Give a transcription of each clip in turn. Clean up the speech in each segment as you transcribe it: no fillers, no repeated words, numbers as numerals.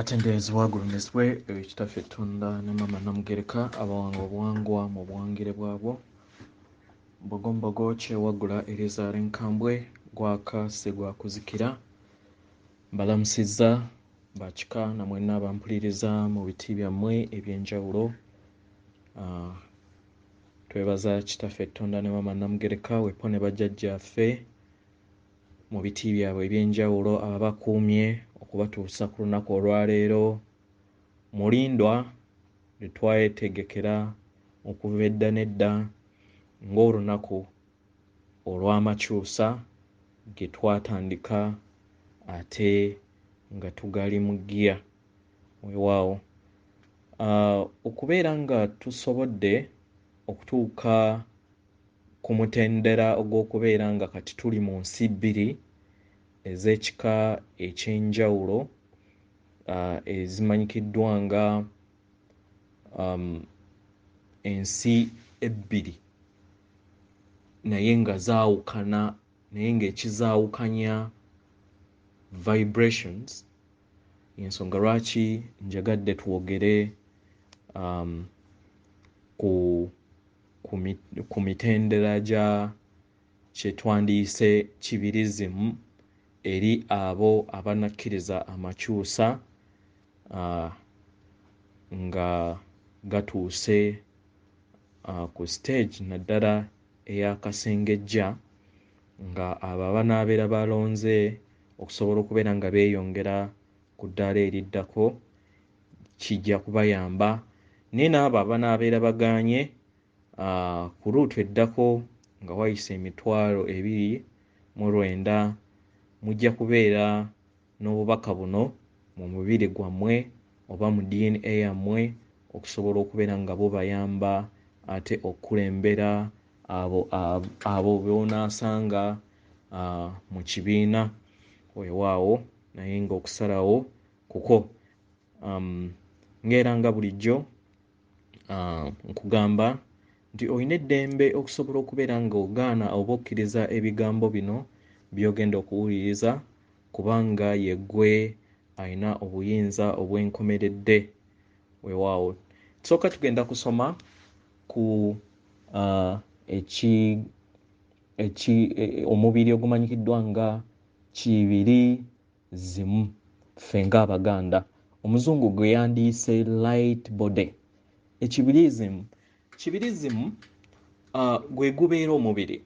Atendeezebwa agulumizibwe ekitaffe Tonda ne Mama Namugereka abawanga obuwangwa mu buwangire bwabwo mbogombogo kyewagula Erizaala enkambwe gwaka Ssegwakuzikira mbalamusizza bakika namwenna abampuliriza mu biti byammwe eby'enjawulo. Twebaza kitaffe Tonda ne Mama Namugereka wepo ne bajjajjaffe mu biti byabwe eby'enjawulo ababakuumye okubatuusa ku lunaku olwaleero mulindwa lwe twetegekera okuva edda n'edda ng'olunaku olw'Amakyusa ge twatandika ate nga tugali mu gya weewaawo. Okubeera nga tusobodde okutuuka ku mutendera ogw'okubeera nga kati tuli mu nsi bbiri ez'ekika eky'enjawulo ezimanyikiddwa nga ensi ebbiri naye nga zaawukana naye ng'ekizaawukanya vibrations y'ensonga lwaki njagadde twogere ku mitendera gya kye twandiyise kibirizimu eri abo abanakkiriza amakyusa nga gatuuse ku stage naddala ey'akasengejja nga abo abanaabeera balonze okusobola okubeera nga beeyongera ku ddaala eriddako kijja kubayamba, naye n'abo abanaabeera bagaanye ku luutu eddako nga wayise 29,000 mujja kubeera n'obubaka buno mu mubiri gwammwe oba mu DNA yammwe okusobola okubeera nga bubayamba ate okkulembera abo b'onaasanga mu kibiina weewaawo naye ng'okusalawo kuko ngeera nga bulijjo nkugamba nti olina eddembe okusobola okubeera nga ogaana oba okkiriza ebigambo bino by'ogenda okuwuliriza kubanga ye ggwe alina obuyinza obwenkomeredde weewaawo. Tusooka tugenda kusoma ku omubiri ogumanyikiddwa nga kibirizimu ffe ng'Abaganda, Omuzungu gwe yandiyise light body. Kibirizimu gwe gubeera omubiri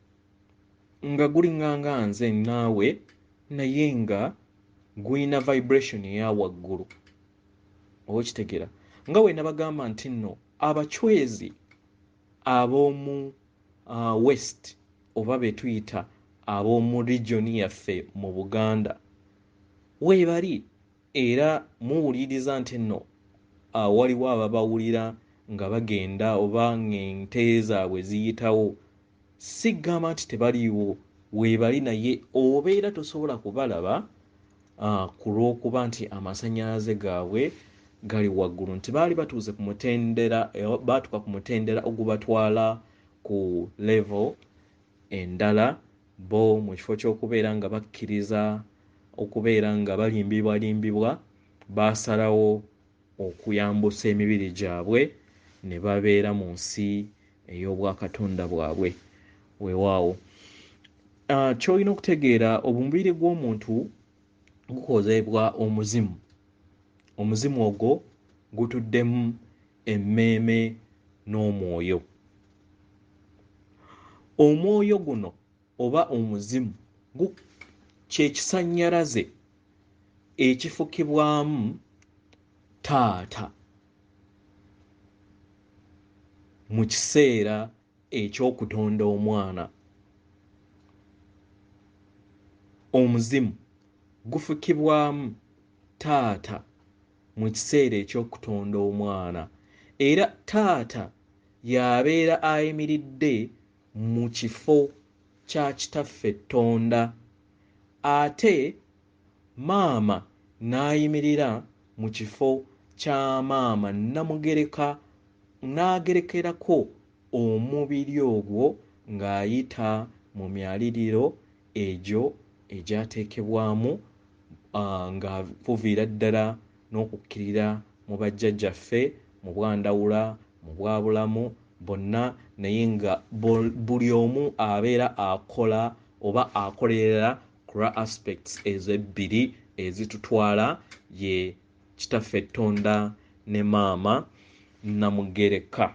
nga gulinganga nze naawe naye nga guyina vibration eya waggulu oba okitegeera nga bwe nabagamba nti nno abachwezi ab'omu west oba be tuyita ab'omu region yaffe mu Buganda weebali era muwuliriza nti nno waliwo ababawulira nga bagenda oba ng'ente zaabwe ziyitawo. Sigamba nti tebaliiwo, weebali naye obeera tosobola kubalaba ku lw'okuba nti amasannyalaze gaabwe gali waggulu, nti baali batuuze ku mutendera baatuuka ku mutendera ogubatwala ku level endala bo mu kifo ky'okubeera nga bakkiriza okubeera nga balimbibwa baasalawo okuyambusa emibiri gyabwe ne babeera mu nsi ey'obwakatonda bwabwe weewaawo. Ky'olina okutegeera omubiri gw'omuntu gukozebwa omuzimu. Omuzimu ogwo gutuddemu emmeeme n'omwoyo. Omwoyo guno oba omuzimu kye kisannyalaze ekifukibwamu taata mu kiseera eky'okutonda omwana. Omuzimu gufukibwamu taata mu kiseera eky'okutonda omwana era taata y'abeera ayimiridde mu kifo kya kitaffe Tonda ate maama n'ayimirira mu kifo kya maama Namugereka n'agerekerako omubiri ogwo ng'ayita mu myaliriro egyo egyateekebwamu nga kuviira ddala n'okukkirira mu bajjajjaffe mu bwandawula mu bwabulamu bonna naye nga buli omu abeera akola oba akolerera kula aspects ezo ebbiri ezitutwala ye kitaffe Tonda ne maama Namugereka.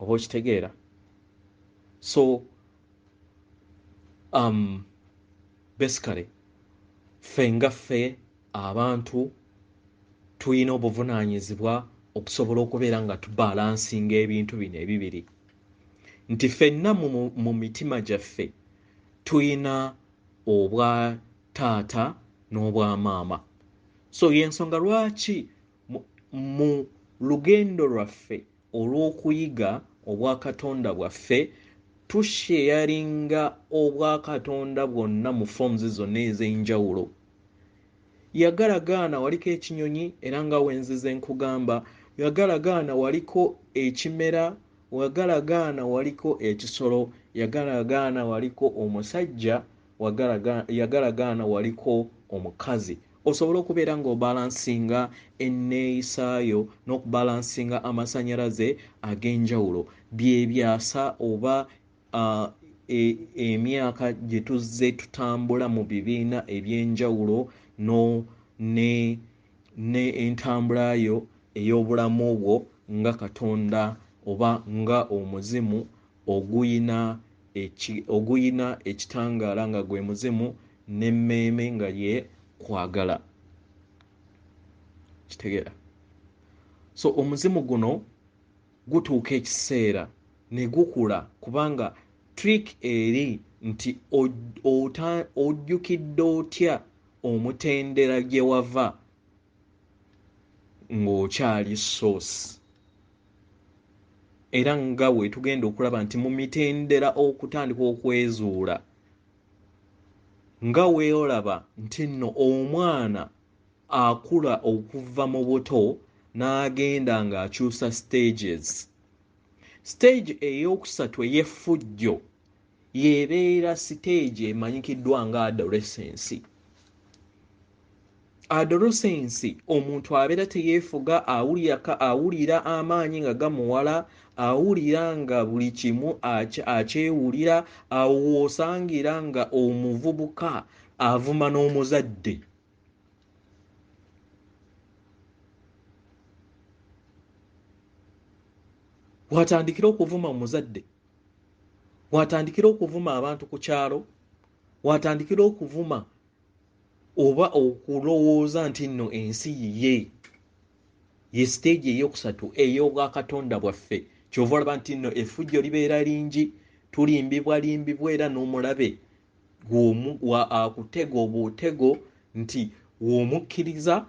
Oba okitegeera? So basically ffe nga ffe abantu tulina obuvunaanyizibwa okusobola okubeera nga tubalansinga ebintu bino ebibiri, nti ffenna mu mitima gyaffe tulina obwa taata n'obwa maama. So y'ensonga lwaki mu lugendo lwaffe olw'okuyiga obwa Katonda bwaffe tusheyalinga obwa Katonda bwonna mu forms zonna ez'enjawulo. Yagalagaana waliko ekinyonyi era nga wenzize nkugamba, yagalagaana waliko ekimera, yagalagaana waliko ekisolo, yagalagaana waliko omusajja, yagalagaana waliko omukazi. Osobola okubeera ng'obalansinga enneeyisaayo n'okubalansinga amasannyalaze ag'enjawulo. Byebyasa oba emyaka gye tuzze tutambula mu bibiina eby'enjawulo ne entambulayo ey'obulamu obwo nga Katonda oba nga omuzimu oguyina ekitangaala nga gwe muzimu n'emmeeme nga ye kwagala. Kitegeera? So omuzimu guno gutuuka ekiseera ne gukula, kubanga trick eri nti ojjukidde otya omutendera gye wava ng'okyali source. Era nga we tugenda okulaba nti mu mitendera okutandika okwezuula nga weolaba nti nno omwana akula okuva mu buto n'agenda ng'akyusa stages. Stage ey'okusatu ey'effujjo yebeera stage emanyikiddwa nga adolescence. Adolescence omuntu abeera teyeefuga, awulira amaanyi nga gamuwala, awulira nga buli kimu akyewulira, awo osangira nga omuvubuka avuma n'omuzadde. Watandikira okuvuma omuzadde, watandikira okuvuma abantu ku kyalo, watandikira okuvuma oba okulowooza nti nno ensi yiye. Ye stage eyokusatu ey'obwa Katonda bwaffe. Kyova olaba nti nno effujjo libeera lingi, tulimbibwa era n'omulabe akutega obutego nti w'omukkiriza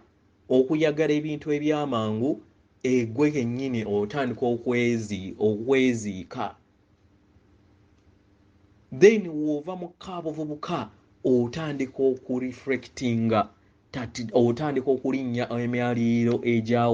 okuyagala ebintu ebyamangu, egwe kennyini otandika okweziika. Then w'ova mu kaabuvubuka otandika okureflectinga, otandika okulinnya emyaliriro egya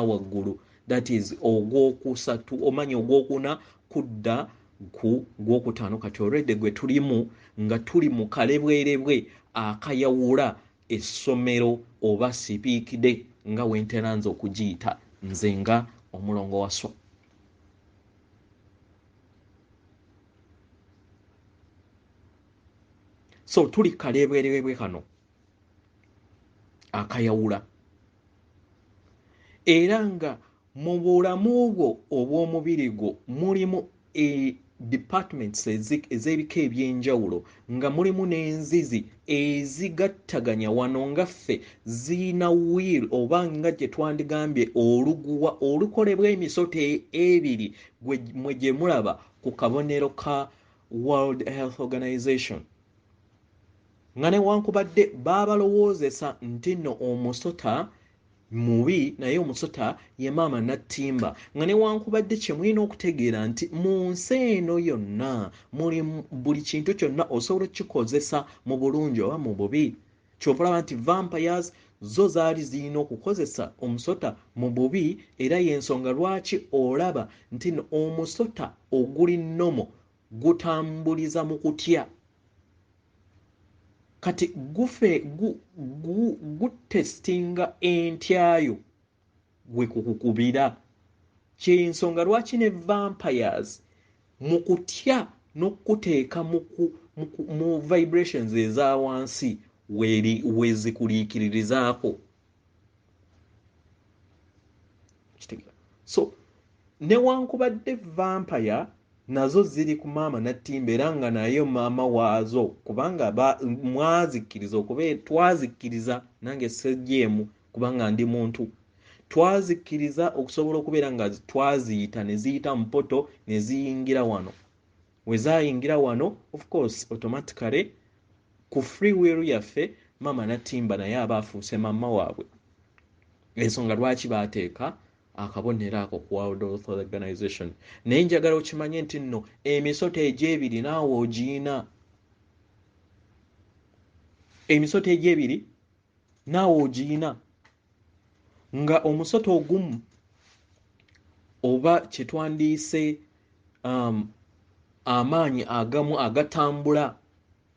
waggulu, that is ogwokusatu, omanyi ogwokuna kudda ku gwokutaano. Kati olwedde gwe tulimu nga tuli mu kalebwerebwe akayawula essomero oba sipiikide nga wenteranza okugiyita nze nga omulongo Wasswa. So tuli kalebwerebwe kano akayawula, era nga mu bulamu bwo obw'omubiri gwo mulimu departments ez'ebika eby'enjawulo, nga mulimu n'enzizi ezigattaganya wano nga ffe zirina wheel oba nga gye twandigambye oluguwa olukolebwa emisoto ebiri mwe gye mulaba ku kabonero ka World Health Organization. Nga newankubadde baabalowoozesa nti nno omusota mubi, naye omusota ye maama nattimba. Nga newankubadde kye mulina okutegeera nti mu nsi eno yonna mulimu buli kintu kyonna osobola okukikozesa mu bulungi oba mu bubi. Kyova olaba nti vampires zo zaali zirina okukozesa omusota mu bubi, era y'ensonga lwaki olaba nti nno omusota oguli nnomo gutambuliza mu kutya. kati gutestinga entyayo gwe kukukubira. Kyensonga lwaki ne vampires mu kutya n'okuteeka mu vibrations eza wansi wezikuliikiririzaako. So newankubadde vampire nazo ziri ku maama Nattimba era nga nayo maama waazo, kubanga mwazikkiriza twazikkiriza nange sejjeemu kubanga ndi muntu, twazikkiriza okusobola okubeera nga twaziyita ne ziyita mpoto ne ziyingira wano. We zaayingira wano of course automatically ku free will yaffe maama Nattimba naye aba afuuse maama waabwe. Ensonga lwaki baateeka akabonero ako ku World Health Organization. Naye njagala okimanye nti nno emisoto egy'ebiri naawe ogiina. Emisoto egy'ebiri naawe ogiina. Nga omusoto ogumu oba kyetwandiise amaanyi agamu agatambula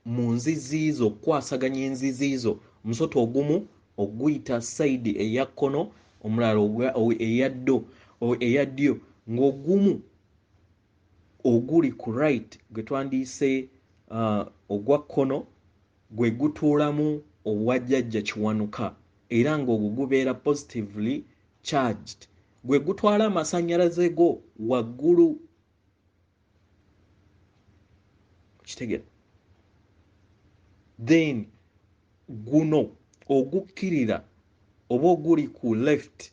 mu nziziizo, okukwasaganya enziziizo, omusoto ogumu oguyita side eya kkono, omulala eya ddyo, ng'ogumu oguli ku right gwe twandiise ogwa kkono gwe gutuulamu obwajjajja kiwanuka era ng'ogwo gubeera positively charged, gwe gutwala amasannyalaze go waggulu. Kitegera? Then guno ogukkirira oba oguli ku left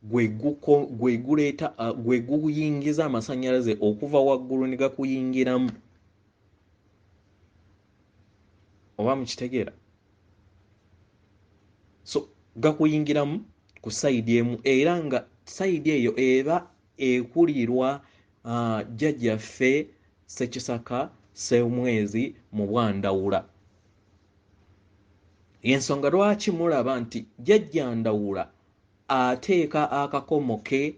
gwe guleeta gwe guyingiza amasannyalaze okuva waggulu ne gakuyingiramu. Oba mukitegeera? So gakuyingiramu ku sayidi emu era nga sayidi eyo eba ekulirwa jjajjaffe Ssekisaka Ssemwezi mu Bwandawula. Ensonga lwaki mulaba nti jjajja Ndawula ateeka akakomo ke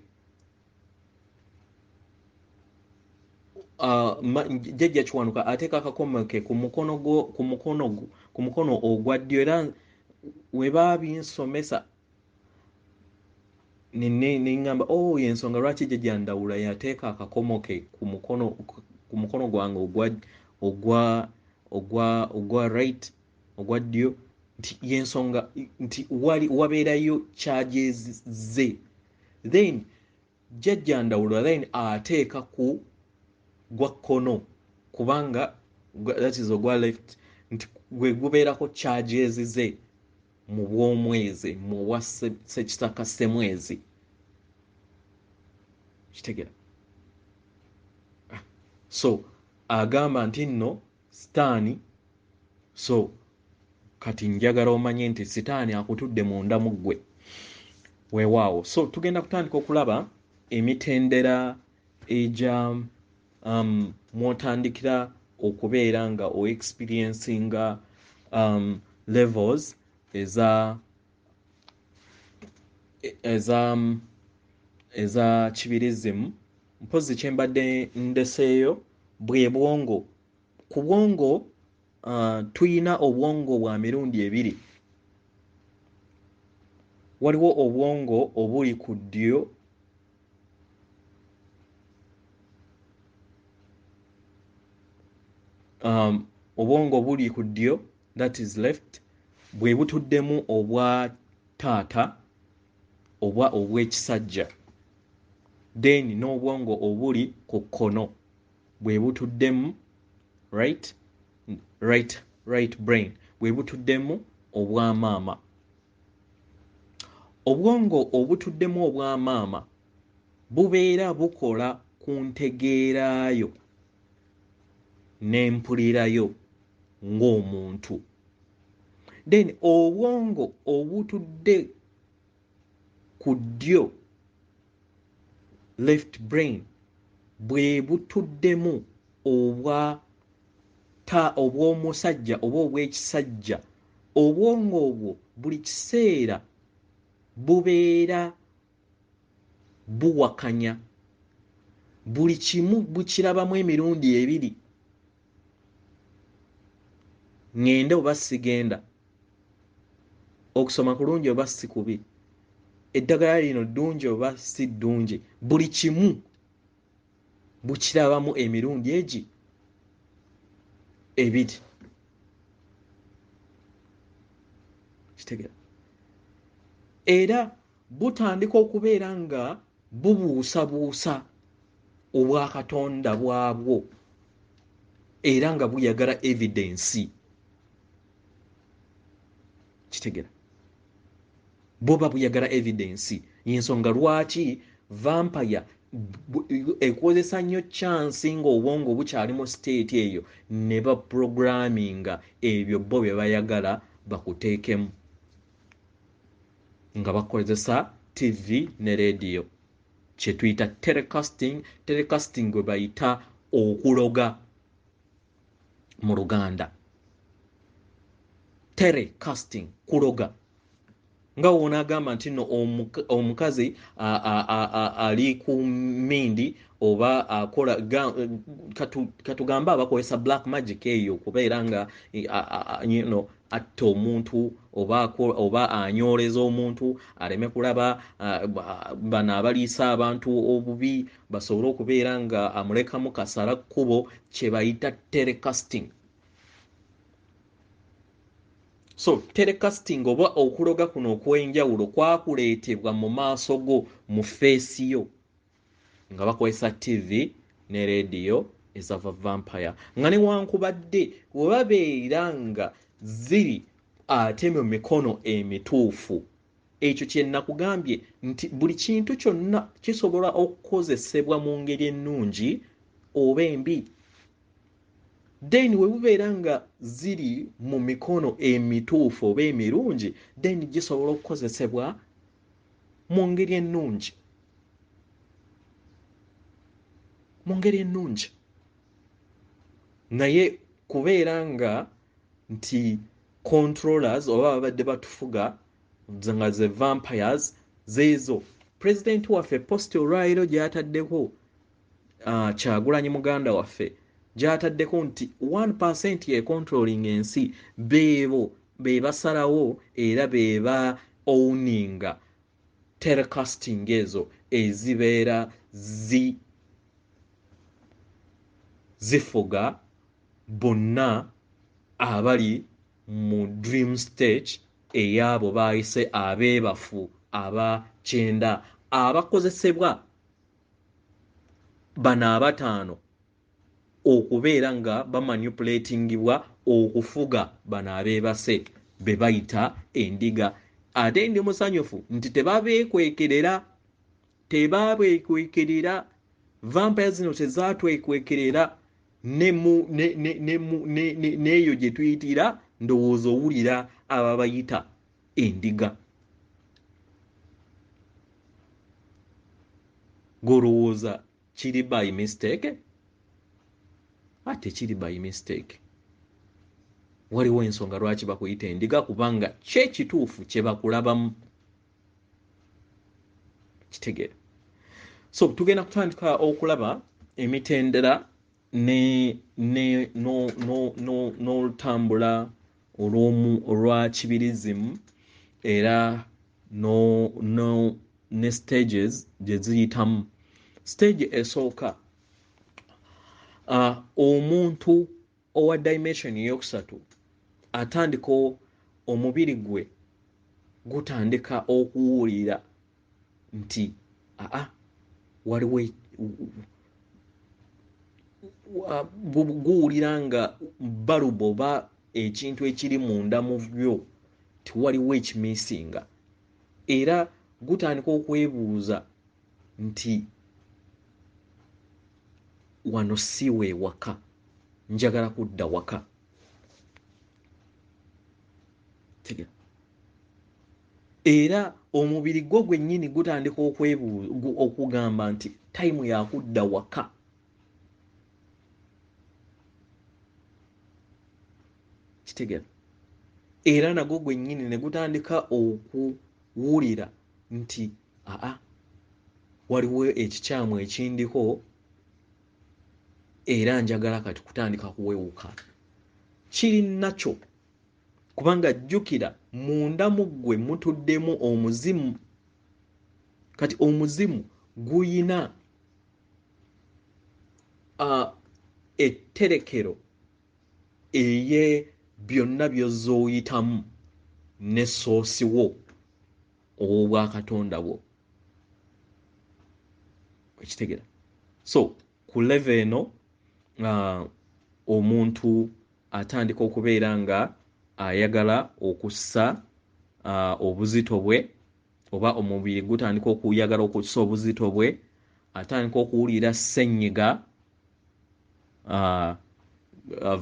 jjajja Kiwanuka ateeka akakomo ke ku mukono ogwa ddyo era we baabinsomesa neŋŋamba ensonga lwaki jjajja Ndawula yateeka akakomo ke ku mukono gwange ogwa right ogwa ddyo, nti yensonga nti wabeerayo charges ze. Then jjajja Ndawula then ateeka ku gwa kkono kubanga that is ogwa left nti gwe gubeerako charges ze mu bw'omwezi mu bwa Ssekisaka Ssemwezi. Kitegera? So agamba nti nno sitaani, so kati njagala omanye nti sitaani akutudde munda mu ggwe weewaawo. So tugenda kutandika okulaba emitendera egya mwotandikira okubeera nga experiencing levels eza kibirizimu. Mpozi kyembadde ndeseeyo bwe bwongo. Ku bwongo tuyina obwongo bwa mirundi ebiri. Waliwo obwongo obuli ku ddyo obwongo obuli ku ddyo that is left bwe butuddemu obwa taata oba obw'ekisajja, then n'obwongo obuli ku kkono bwe butuddemu right brain bwe butuddemu obwamaama. Obwongo obutuddemu obwamaama bubeera bukola ku ntegeerayo n'empulirayo ng'omuntu. Then obwongo obutudde ku ddyo left brain bwe butuddemu obw'omusajja oba obw'ekisajja. Obwongo obwo buli kiseera bubeera buwakanya, buli kimu bukirabamu emirundi ebiri. ngende oba sigenda, okusoma kulungi oba si kubi, eddagala lino ddungi oba si ddungi, buli kimu bukirabamu emirundi egi ebiri. Kitegeera? Era butandika okubeera nga bubuusabuusa obwakatonda bwabwo era nga buyagala evidence. Kitegeera? Boba buyagala evidence. Yensonga lwaki vampire ekozesa nnyo chance nga obwongo bukyali mu state eyo ne ba programminga ebyo bo bye bayagala bakuteekemu nga bakozesa TV ne radio, kye tuyita telecasting. Telecasting gwe bayita okuloga mu Luganda. Telecasting, kuloga. Nga wonagamba nti no omukazi ali ku mindi oba akola katugamba abakozesa black magic eyo kubeera nga atta omuntu oba anyooleza omuntu aleme kulaba bano abaliisa abantu obubi basobole okubeera nga amulekamu kasala kkubo, kye bayita telecasting. So telecasting oba okuloga kuno okw'enjawulo kwakuleetebwa mu maaso go mu feesi yo nga bakozesa TV ne radio ezava vampire, nga newankubadde bwe babeera nga ziri ate mu mikono emituufu. Ekyo kye nakugambye nti buli kintu kyonna kisobola okukozesebwa mu ngeri ennungi oba embi. Then we bubeera nga ziri mu mikono emituufu oba emirungi, then gisobola okukozesebwa mu ngeri ennungi. Mu ngeri ennungi. Naye kubeera nga nti controllers oba babadde batufuga nga ze vampires zeezo. President waffe post olwaliro gy'ataddeko Kyagulanyi muganda waffe gy'ataddeko nti 1% ye controlling ensi, beebo be basalawo era be ba owninga telecasting ezo ezibeera zifuga bonna abali mu dream stage eyabo bayise abeebafu abakyenda abakozesebwa bano abataano okubeera nga bamanipulatingibwa okufuga bano abeebase be bayita endiga. Ate ndi musanyufu nti tebabeekwekerera vampire zino tezaatwekwekerera neeyo gye tuyitira ndowooza owulira ababayita endiga. Golowooza kiri by mistake? Ate kiri by mistake. Waliwo ensonga lwaki bakuyita endiga, kubanga kye kituufu kye bakulabamu. Kitegeera? So tugenda kutandika okulaba emitendera n'olutambula olwa kibirizimu era ne stages gye ziyitamu. Stage esooka, omuntu owa dimension eyokusatu atandika omubiri gwe gutandika okuwulira nti waliwo guwulira nga balubu oba ekintu ekiri munda mu byo tiwaliwo ekimisinga, era gutandika okwebuuza nti wano si we waka, njagala kudda waka. Era omubiri gwo gwennyini gutandika okugamba nti time yakudda waka. Kitegeera? Era nagwo gwennyini ne gutandika okuwulira nti waliwo ekikyamu ekindiko era njagala kati kutandika kuwewuka. kiri nakyo kubanga jjukira munda mu ggwe mutuddemu omuzimu. Kati omuzimu guyina etterekero eye byonna by'ozooyitamu ne soosi wo ow'obwakatonda bwo. Ekitegera. So ku level eno omuntu atandika okubeera nga ayagala okussa obuzito bwe, oba omubiri gutandika okuyagala okussa obuzito bwe, atandika okuwulira ssenyiga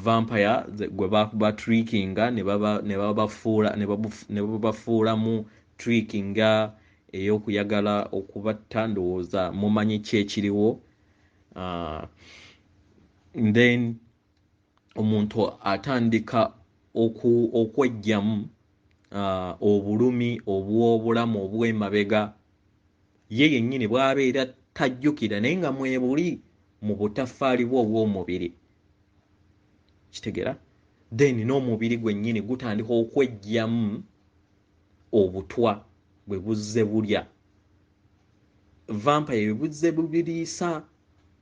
vampire gwe bakuba trickinga ne babafuulamu trickinga ey'okuyagala okubatta. Ndowooza mumanyi ki ekiriwo. Then omuntu atandika okwejjamu obulumi obw'obulamu obw'emabega, ye yennyini bw'abeera tajjukira naye nga mwebuli mu butaffaali bwe obw'omubiri. Kitegera. Then n'omubiri gwennyini gutandika okwejjamu obutwa bwe buzze bulya. Vampire bwe buzze bubiriisa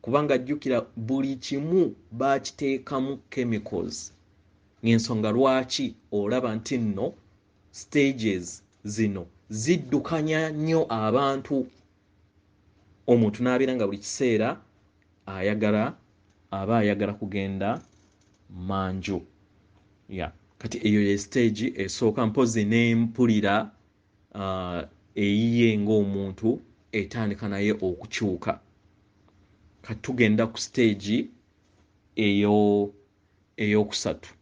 kubanga jjukira buli kimu baakiteekamu chemicals. Ng'ensonga lwaki olaba nti nno stages zino ziddukanya nnyo abantu. Omuntu n'abeera nga buli kiseera aba ayagala kugenda manju. Kati eyo ye stage esooka, mpozi n'empulira eyiye ng'omuntu etandika naye okukyuka. Kati tugenda ku stage ey'okusatu.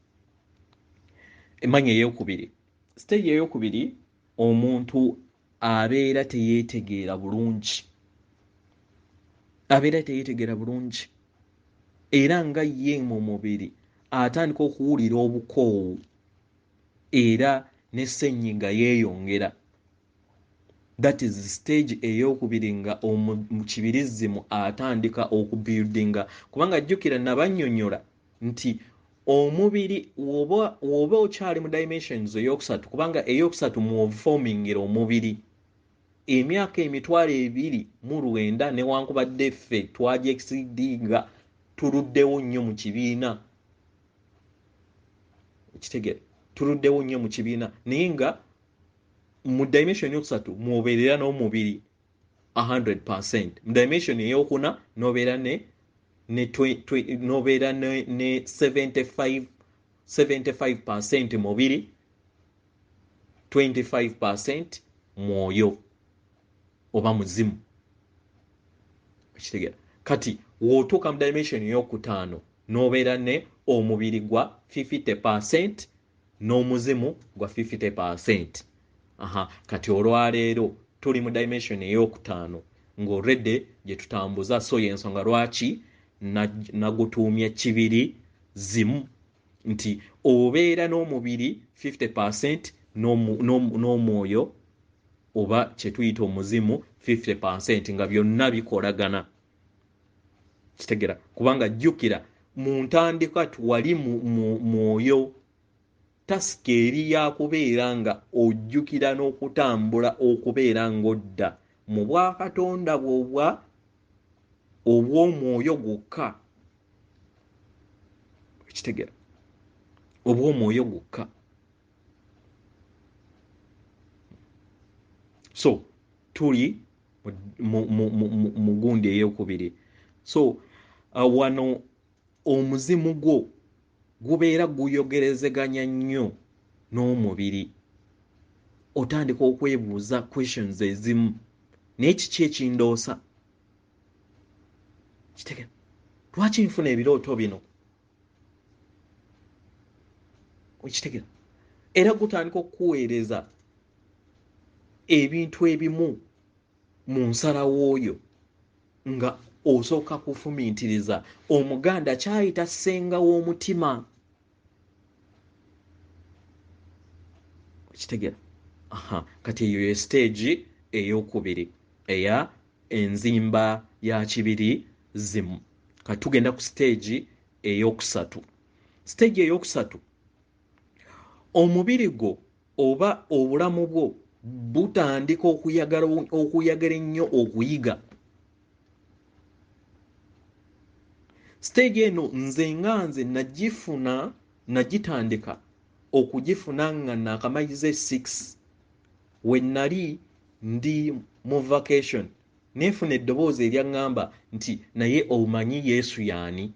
Emmanya ey'okubiri. Stage ey'okubiri, omuntu abeera teyeetegeera bulungi. Era nga ye mu mubiri atandika okuwulira obukoowu era ne ssenyiga yeeyongera. That is stage ey'okubiri nga mu kibirizimu atandika okubuildinga. Kubanga jjukira nabannyonnyola nti omubiri woba okyali mu dimensions ey'okusatu, kubanga ey'okusatu mw'oformingira omubiri. Emyaka 2,900 newankubadde ffe twagyekisidinga tuluddewo nnyo mu kibiina. Kitegere. Tuluddewo nnyo mu kibiina naye nga mu dimension ey'okusatu mw'obeerera n'omubiri 100%. Mu dimension ey'okuna n'obeera ne 75% mubiri, 25% mwoyo oba muzimu. Kitegera. Kati w'otuuka mu dimension ey'okutaano n'obeera ne omubiri gwa 50% n'omuzimu gwa 50%. Kati olwaleero tuli mu dimension ey'okutaano ng'already gye tutambuza. So y'ensonga lwaki nagutuumya kibiri zimu, nti obeera n'omubiri 50% n'omwoyo oba kye tuyita omuzimu 50% nga byonna bikolagana. Kitegera. Kubanga jjukira mu ntandikwa wali mu mwoyo, tasika eri yakubeera nga ojjukira n'okutambula okubeera ng'odda mu bwakatonda obw'omwoyo gwokka. Kitegera. Obw'omwoyo gwokka. So tuli mu gundi ey'okubiri. So wano omuzimu gwo gubeera guyogerezeganya nnyo n'omubiri. Otandika okwebuuza questions ezimu. Naye kiki ekindoosa? Kitegera. Lwaki nfuna ebirooto bino? Okitegera. Era gutandika okuweereza ebintu ebimu mu nsalawo oyo nga osooka kufumiitiriza Omuganda kyayita ssenga w'omutima. Kitegera. Kati eyo ye stage ey'okubiri eya enzimba ya kibiri zimu. Kati tugenda ku stage ey'okusatu. Stage ey'okusatu omubiri gwo oba obulamu bwo butandika okuyagala ennyo okuyiga. Stage eno nze nagitandika okugifuna nga nakamaliza 6 when nali ndi mu vacation nefuna eddoboozi eryaŋŋamba nti naye omanyi Yesu yaani?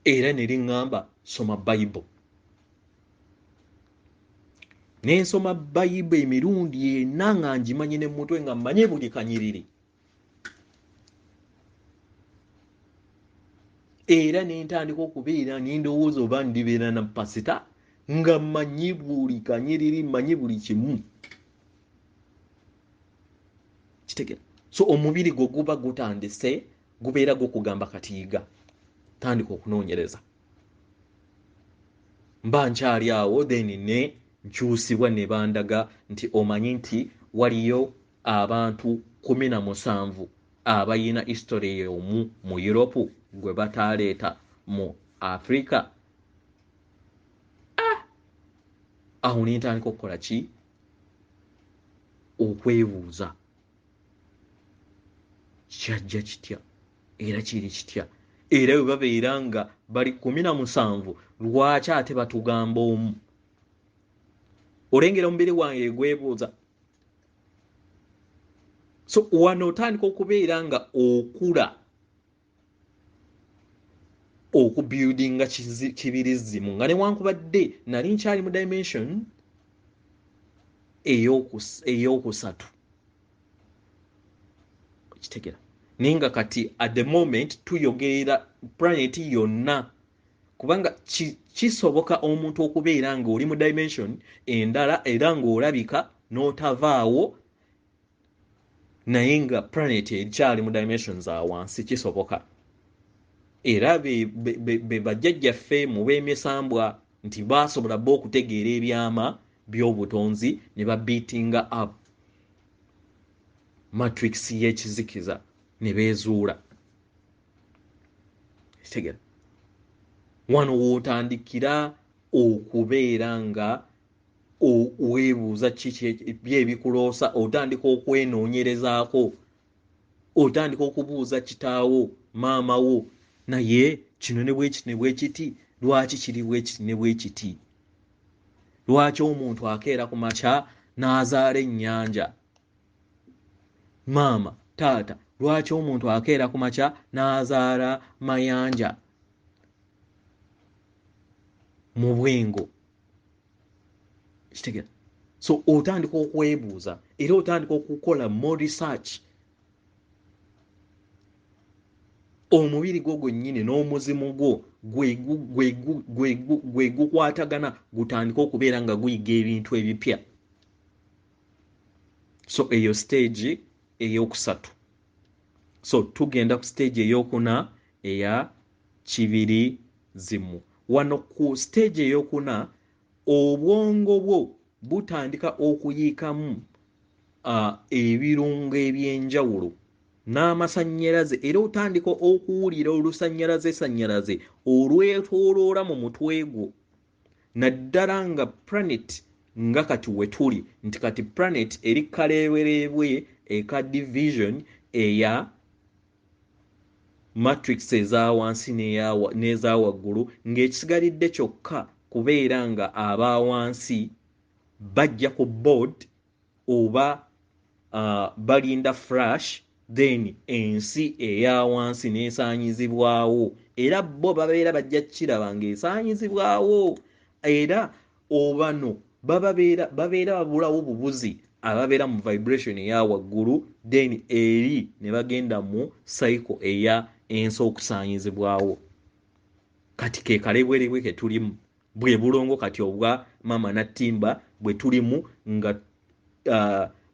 Era ne liŋŋamba soma Bible. Nensoma Bible emirundi ena nga ngimanyi ne mutwe nga mmanyi buli kanyiriri. Era nentandika okubeera nindowooza oba ndibeera na pasita nga mmanyi buli kanyiriri, mmanyi buli kimu. Kitegera. So omubiri gwo guba gutandise, gubeera gukugamba katiiga. Tandika okunoonyereza. Mba nkyali awo then ne nkyusibwa ne bandaga nti omanyi nti waliyo abantu 17 abayina history y'omu mu Europe gwe bataleeta mu Africa. Aho nentandika okukola ki? Okwebuuza. Kyajja kitya? Era kiri kitya? Era bwe babeera nga bali 17 lwaki ate batugamba omu? Olengera omubiri wange gwebuuza. So wano otandika okubeera nga okula okubuildinga kibirizimu nga newankubadde nali nkyali mu dimension eyokusatu. Kitegera. Ninga kati at the moment tuyogerera planet yonna kubanga kisoboka omuntu okubeera nga oli mu dimension endala era ng'olabika n'otavaawo naye nga planet ekyali mu dimensions awansi. Kisoboka. Era be bajjajjaffe mu b'emisambwa nti baasobola bo okutegeera ebyama by'obutonzi ne babiitinga up matrix y'ekizikiza ne beezuula. Kitegera. Wano wootandikira okubeera nga weebuuza kiki ebyebikuloosa, otandika okwenoonyerezaako, otandika okubuuza kitaawo, maamawo, naye kino ne bwekiti ne bwekiti, lwaki kiri bwekiti ne bwekiti? Lwaki omuntu akeera ku makya n'azaala ennyanja? Maama, taata, lwaki omuntu akeera ku makya n'azaala mayanja mu bwengo? Kitegera. So otandika okwebuuza era otandika okukola more research. Omubiri gwo gwennyini n'omuzimu gwo gwe gukwatagana gutandika okubeera nga guyiga ebintu ebipya. So eyo stage eyokusatu. So tugenda ku stage eyokuna eya kibirizimu. Wano ku stage eyokuna obwongo bwo butandika okuyiikamu ebirungo ebyenjawulo n'amasannyalaze era otandika okuwulira olusannyalaze olwetooloola mu mutwe gwo naddala nga planet nga kati wetuli nti kati planet eri kaleebereebwe eka division eya matrix eza wansi n'eza waggulu ng'ekisigalidde kyokka kubeera nga abawansi bajja ku board oba balinda flash then ensi eya wansi n'esaanyizibwawo era bo babeera bajja kiraba ng'esaanyizibwawo era obano babeera babulawo bubuzi ababeera mu vibration eya waggulu then eri ne bagenda mu cycle eya ensi okusaanyizibwawo. Kati ke kalebwerebwe ke tulimu bwe bulongo kati obwa mama nattimba bwe tulimu nga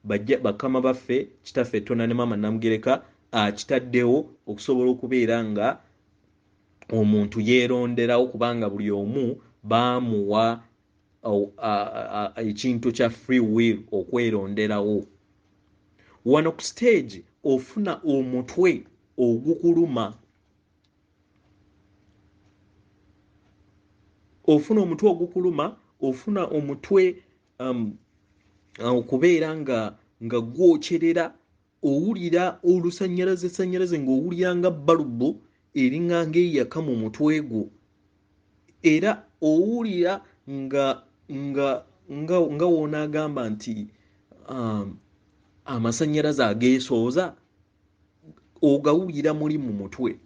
bajja bakama baffe kitaffe Tona ne mama Namugereka kitaddewo okusobola okubeera nga omuntu yeeronderawo kubanga buli omu baamuwa ekintu kya free will okweronderawo. Wano ku stage ofuna omutwe ogukuluma. ofuna omutwe ogukuluma, ofuna omutwe okubeera nga gwokyerera, owulira olusannyalaze ng'owulira nga balubu eringa ng'eyaka mu mutwe gwo, era owulira nga woonaagamba nti amasannyalaze ageesooza, ogawulira muli mu mutwe.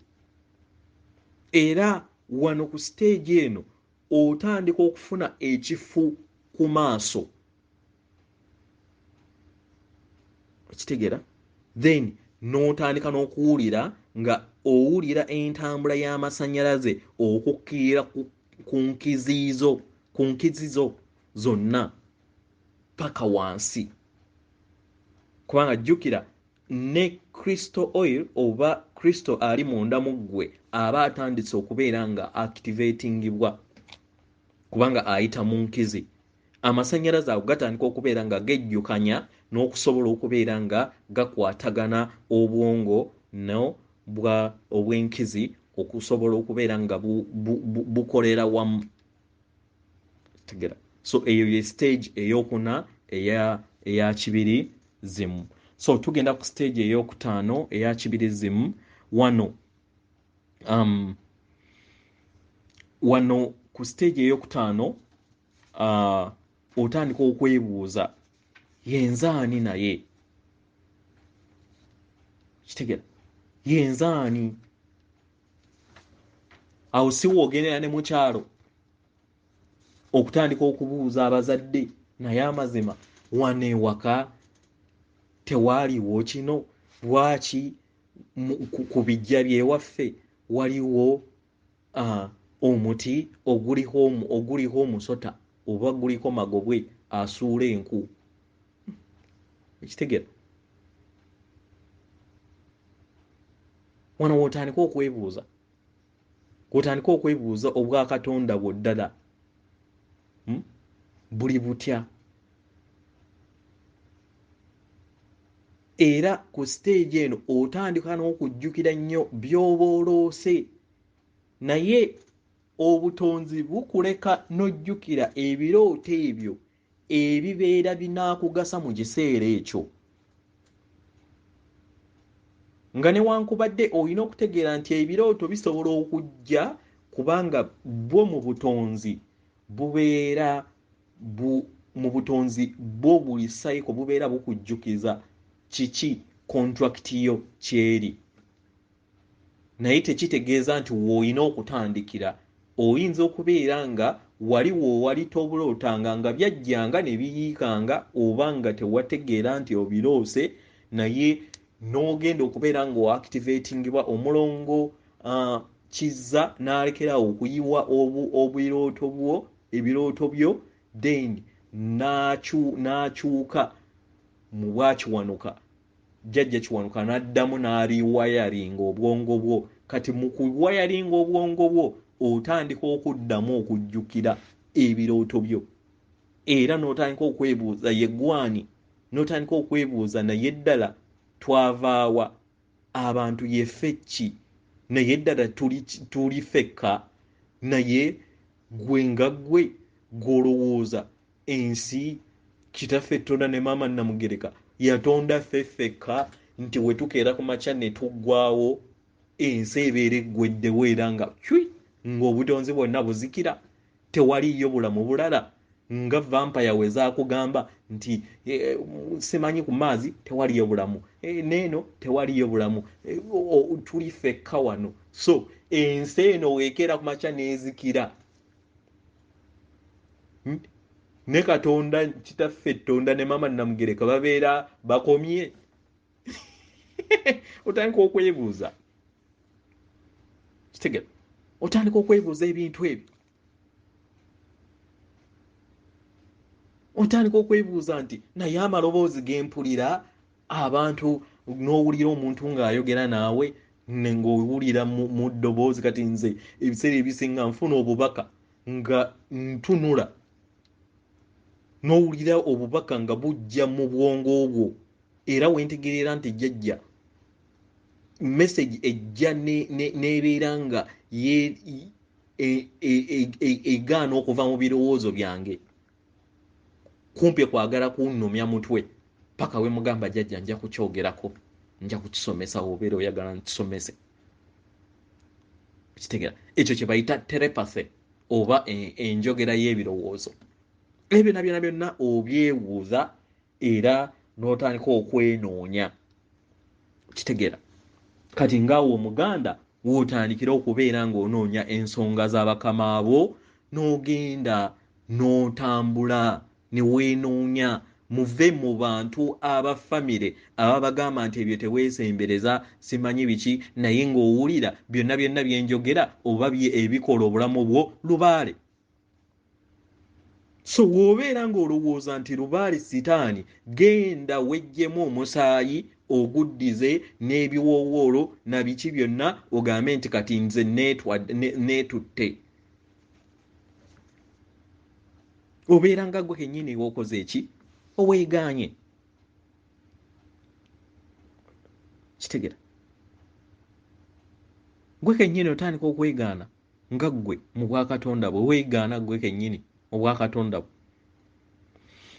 Era wano ku stage eno otandika okufuna ekifu ku maaso, okitegeera, then n'otandika n'okuwulira nga owulira entambula y'amasannyalaze okukkirira ku nkizizo zonna paka wansi. Kubanga jjukira ne crystal oil oba crystal ali munda mu ggwe aba atandise okubeera nga activatingibwa, kubanga ayita mu nkizi. Amasannyalaze ago gatandika okubeera nga gejjukanya n'okusobola okubeera nga gakwatagana obwongo obw'enkizi okusobola okubeera nga bukolera wamu. So eyo ye stage eyokuna eya kibiri zimu. So tugenda ku stage eyokutaano eya kibiri zimu. Wano ku stage eyokutaano otandika okwebuuza yenzaani naye, kitegera, yenzaani. Awo si woogendera ne mukyalo okutandika okubuuza abazadde, naye amazima wano ewaka tewaaliwo kino, lwaki ku bijja byewaffe waliwo omuti oguliko omusota oba guliko magobwe asuula enku, ekitegera. Wano wotandika okwebuuza obwa Katonda bwoddala buli butya. Era ku stage eno otandika n'okujjukira nnyo by'oba oloose, naye obutonzi bukuleka n'ojjukira ebirooto ebyo ebibeera binaakugasa mu kiseera ekyo. Nga newankubadde olina okutegeera nti ebirooto bisobola okujja kubanga bwo mu butonzi bubeera mu butonzi bwo buli cycle bubeera bukujjukiza kiki contract yo kyeri, naye tekitegeeza nti w'olina okutandikira. Oyinza okubeera nga wali tobulootanga nga byajjanga ne biyiikanga, oba nga tewategeera nti obiroose, naye n'ogenda okubeera nga oactivatingibwa omulongo kizza n'alekeraawo okuyiwa ebirooto byo, then n'akyuka mu bwakiwanuka, jjajja kiwanuka n'addamu n'abiwayalinga obwongo bwo. Kati mu kuwayalinga obwongo bwo otandika okuddamu okujjukira ebirooto byo, era n'otandika okwebuuza yeggwani, n'otandika okwebuuza naye ddala twavaawa, abantu yeffe ki, naye ddala tuli ffekka, naye gwe nga gwe gw'olowooza ensi kitaffe Tonda ne maama Namugereka yatonda ffekka nti we tukeera ku makya ne tuggwaawo ensi ebeera eggweddewo era nga ng'obutonzi bwonna buzikira, tewaliyo bulamu bulala, nga vampire we zaakugamba nti simanyi ku maazi tewaliyo bulamu, neeno tewaliyo bulamu, tuli ffekka wano. So ensi eno weekeera ku makya n'ezikira, ne Katonda kitaffe Tonda ne maama Namugereka babeera bakomye. Otandika okwebuuza, kitegera, otandika okwebuuza ebintu ebyo. Otandika okwebuuza nti naye amaloboozi gempulira abantu, n'owulira omuntu ng'ayogera naawe ng'owulira mu ddoboozi. Kati nze ebiseera ebisinga nfuna obubaka nga ntunula, n'owulira obubaka nga bujja mu bwongo bwo, era wentegeerera nti jjajja message ejja n'ebeera nga egaana okuva mu birowoozo byange kumpi kwagala kunnomya mutwe paka we mugamba jjajja nja kukyogerako nja kukisomesa obeera oyagala nkisomese kitegera ekyo kye bayita telepathy oba enjogera y'ebirowoozo ebyo byonna obyewuuza era n'otandika okwenoonya kitegera kati ngaawo omuganda wootandikira okubeera ng'onoonya ensonga z'abakama abo n'ogenda n'otambula ne weenoonya muve mu bantu aba famire aba bagamba nti ebyo teweesembereza simanyi biki naye ng'owulira byonna byenjogera oba ebikola obulamu bwo lubaale. So w'obeera ng'olowooza nti lubaale sitaani genda wejjemu omusaayi oguddize n'ebiwoowoolo na biki byonna ogambe nti kati nze neetutte. Obeera nga gwe kennyini w'okoze eki oweegaanye kitegera gwe kennyini otandika okwegaana nga ggwe mu bwakatonda bwe weegaana gwe kennyini obwakatonda bwe.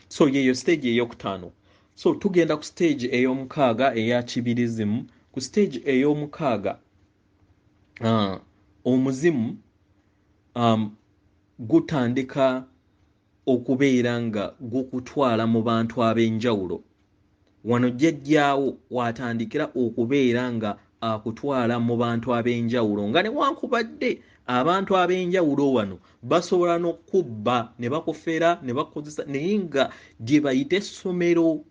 So yeyo stage ey'okutaano. So tugenda ku stage ey'omukaaga eya kibirizimu. Ku stage ey'omukaaga omuzimu gutandika okubeera nga gukutwala mu bantu ab'enjawulo. Wano jjajjaawo watandikira okubeera nga akutwala mu bantu ab'enjawulo nga newankubadde abantu ab'enjawulo wano basobola n'okubba ne bakufera ne bakozesa naye nga gye bayita essomero.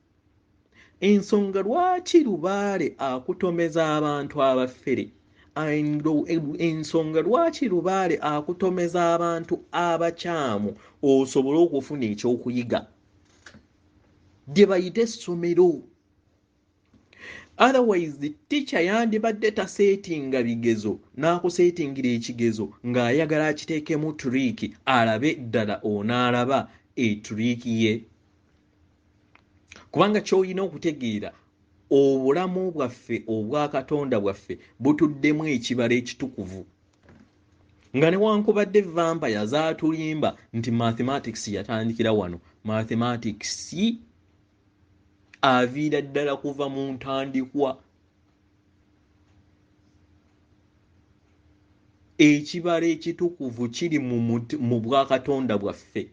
Ensonga lwaki lubaale akutomeza abantu abafere, ensonga lwaki lubaale akutomeza abantu abakyamu osobole okufuna ekyokuyiga gye bayita essomero. Otherwise the teacher yandibadde taseetinga bigezo n'akuseetingira ekigezo ng'ayagala akiteekemu turiiki alabe ddala onaalaba eturiiki ye. Kubanga ky'olina okutegeera obulamu bwaffe obwa Katonda bwaffe butuddemu ekibala ekitukuvu. Nga newankubadde vampire zaatulimba nti mathematics yatandikira wano, mathematics aviira ddala kuva mu ntandikwa. Ekibala ekitukuvu kiri mu bwakatonda bwaffe.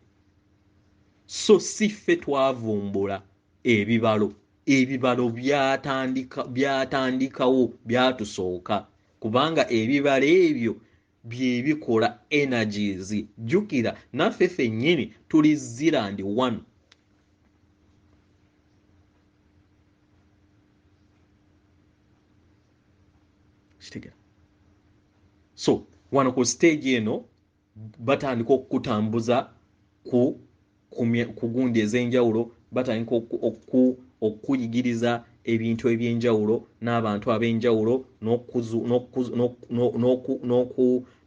So si ffe twavumbula ebibalo byatandikawo byatusooka kubanga ebibala ebyo bye bikola energies. Jjukira naffe ffennyini tuli Zealand 1. So wano ku stage eno batandika okukutambuza ku gundi ez'enjawulo, batandika okuyigiriza ebintu eby'enjawulo n'abantu ab'enjawulo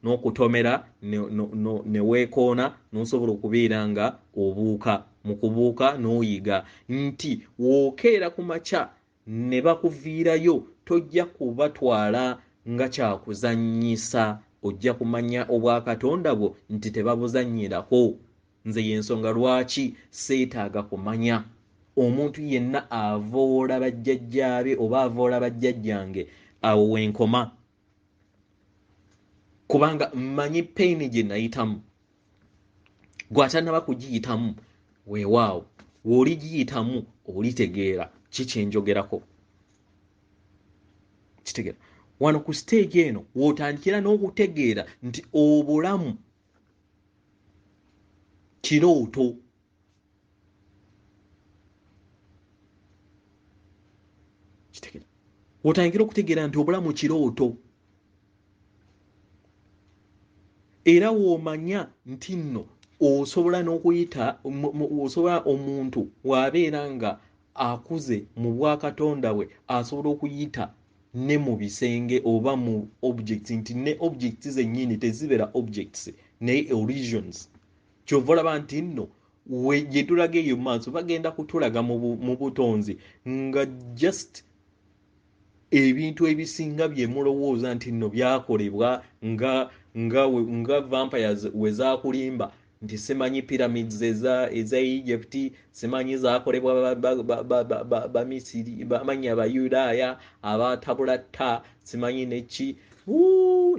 n'okutomera ne weekoona n'osobola okubeera nga obuuka. Mu kubuuka n'oyiga nti wookeera ku makya ne bakuviirayo tojja kubatwala nga kyakuzannyisa, ojja kumanya obwakatonda bwo nti tebabuzannyirako. Nze y'ensonga lwaki seetaaga kumanya omuntu yenna avoola bajjajjaabe oba avoola bajjajjange awo wenkoma, kubanga mmanyi pain gye nayitamu. Gw'atannaba kugiyitamu weewaawo w'oligiyitamu olitegeera kiki enjogerako. Kitegeera wano ku stage eno w'otandikira n'okutegeera nti obulamu kirooto. Kitegeera w'otandikira okutegeera nti obulamu kirooto. Era w'omanya nti nno osobola n'okuyita osobola omuntu w'abeera nga akuze mu bwakatonda bwe asobola okuyita ne mu bisenge oba mu objects nti ne objects zennyini tezibeera objects naye illusions. Kyova olaba nti nno gye tulaga eyo maaso bagenda kutulaga mu butonzi nga just ebintu ebisinga bye mulowooza nti nno byakolebwa nga vampires wezakulimba nti simanyi pyramids eza Egypt, simanyi zakolebwa ba Misiri, bamanya Abayudaaya abatabula tta, simanyi neki.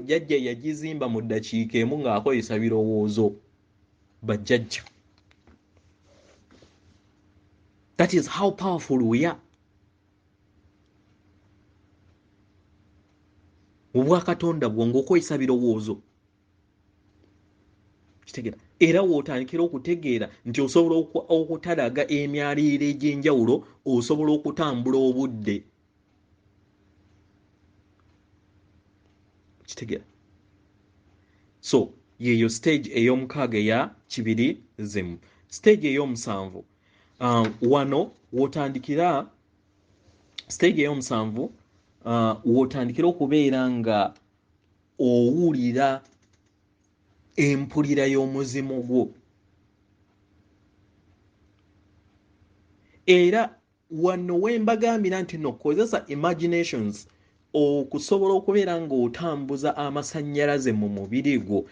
Jjajja yagizimba mu ddakiika emu ng'akozesa birowoozo bajjajja. That is how powerful we are. Obwakatonda bwo ng'okozesa birowoozo. Kitegera. Era w'otandikira okutegeera nti osobola okutalaga emyaliriro egy'enjawulo, osobola okutambula obudde. Kitegera. So yeyo stage ey'omukaaga eya kibirizimu. Stage ey'omusanvu, wano w'otandikira stage ey'omusanvu, w'otandikira okubeera nga owulira empulira y'omuzimu gwo. Era wano wembagambira nti nokozesa imaginations okusobola okubeera ng'otambuza amasannyalaze mu mubiri gwo.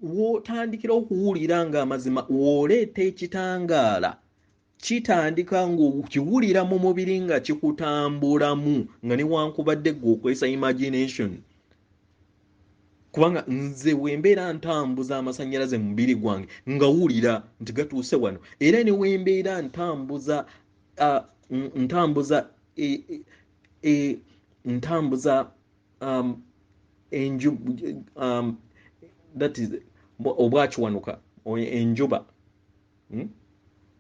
W'otandikira okuwulira ng'amazima w'oleeta ekitangaala kitandika ng'okiwulira mu mubiri nga kikutambulamu nga newankubadde gw'okozesa imagination. Kubanga nze wembeera ntambuza amasannyalaze mu mubiri gwange nga wulira nti gatuuse wano, era ne wembeera ntambuza that is obwakiwanuka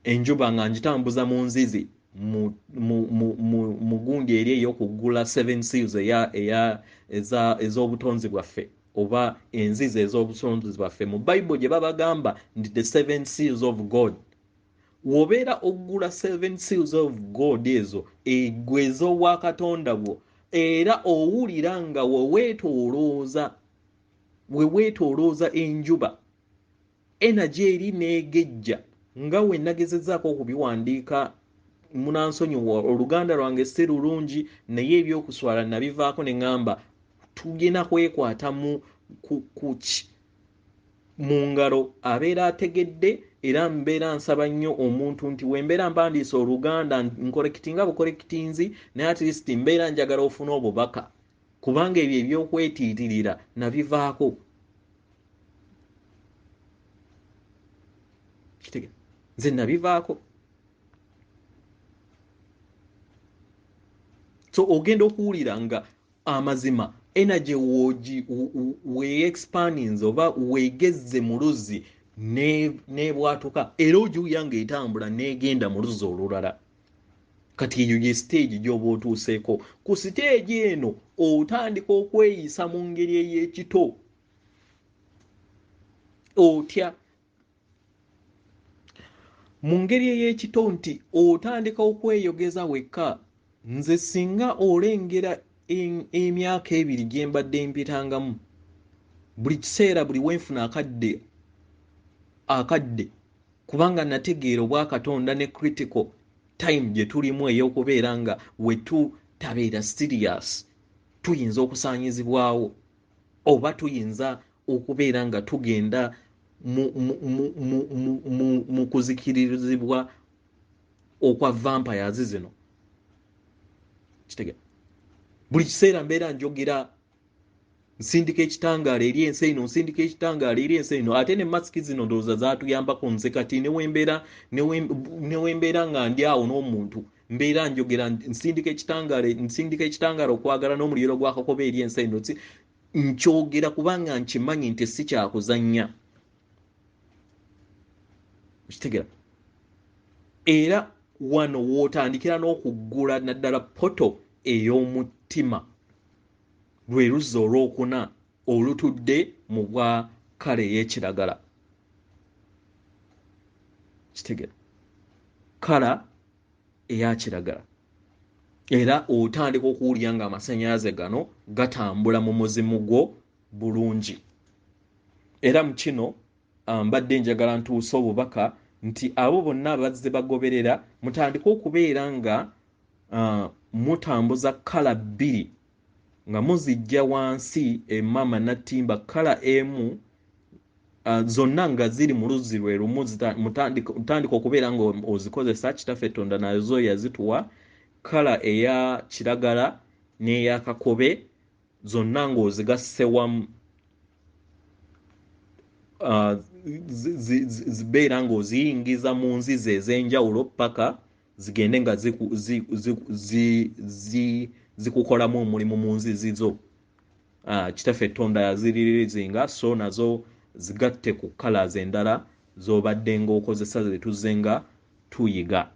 enjuba nga ngitambuza mu nzizi mu gundi eri ey'okuggula 7 seals ez'obutonzi bwaffe oba enzizi ez'obutonzi bwaffe mu Bible gye babagamba nti the 7 seals of God. Wobeera oggula 7 seals of God ezo egwe ez'obwakatonda bwo, era owulira nga weweetoolooza enjuba energy eri neegejja. Nga we nagezezzaako okubiwandiika munansonyiwa, oluganda lwange si lulungi naye ebyokuswala nabivaako ne ŋŋamba tugenda kwekwata mu ngalo abeera ategedde. Era mbeera nsaba nnyo omuntu nti wembeera mpandiisa oluganda nkolekitinga bukolekitinzi naye at least mbeera njagala ofuna obubaka, kubanga ebyo ebyokwetiitirira nabivaako. Kitegera, nze nabivaako. So ogenda okuwulira nga amazima energy we-expandinze oba weegezze mu luzzi nebwatuka, era ogiwulira ng'etambula n'egenda mu luzzi olulala. Kati eyo ye stage gy'oba otuuseeko. Ku stage eno otandika okweyisa mu ngeri ey'ekito, otya mu ngeri ey'ekito nti otandika okweyogeza wekka. Nze singa olengera emyaka 2 gye mbadde mpitangamu, buli kiseera buli wenfuna akadde kubanga nategeera obwakatonda ne critical time gye tulimu ey'okubeera nga wetutabeera serious tuyinza okusaanyizibwawo oba tuyinza okubeera nga tugenda mu kuzikirizibwa okwa vampires zino. Kitegera, buli kiseera mbeera njogera nsindika ekitangaala eri ensi eno, nsindika ekitangaala eri ensi eno. Ate ne masiki zino ndowooza zaatuyambako. Nze kati newembeera nga ndi awo n'omuntu mbeera njogera nsindika ekitangaala okwagala n'omuliro gwa Kakobe eri ensi eno. Nkyogera kubanga nkimanyi nti si kyakuzannya. Kitegera, era wano w'otandikira n'okuggula naddala poto ey'omutima, lwe luzzi olwokuna olutudde mu bwa kale ey'ekiragala. Kitegera, kala eya kiragala. Era otandika okuwulira nga amasannyalaze gano gatambula mu muzimu gwo bulungi. Era mu kino mbadde njagala ntuuse obubaka nti abo bonna abazze bagoberera mutandika okubeera nga mutambuza kala 2 nga muzijja wansi emama natimba kala emu zonna nga ziri mu luzzi lwe lumu mutandika okubeera nga ozikozesa. Kitaffe Tonda nazo yazituwa kala eya kiragala n'eya kakobe zonna ng'ozigasse wamu zibeera ng'oziyingiza mu nzizi ez'enjawulo paka zigende nga zikukolamu omulimu mu nzizi zo. Kitaffe Tonda yaziririzinga, so nazo zigatte ku colors endala z'obadde ng'okozesa ze tuzze nga tuyiga.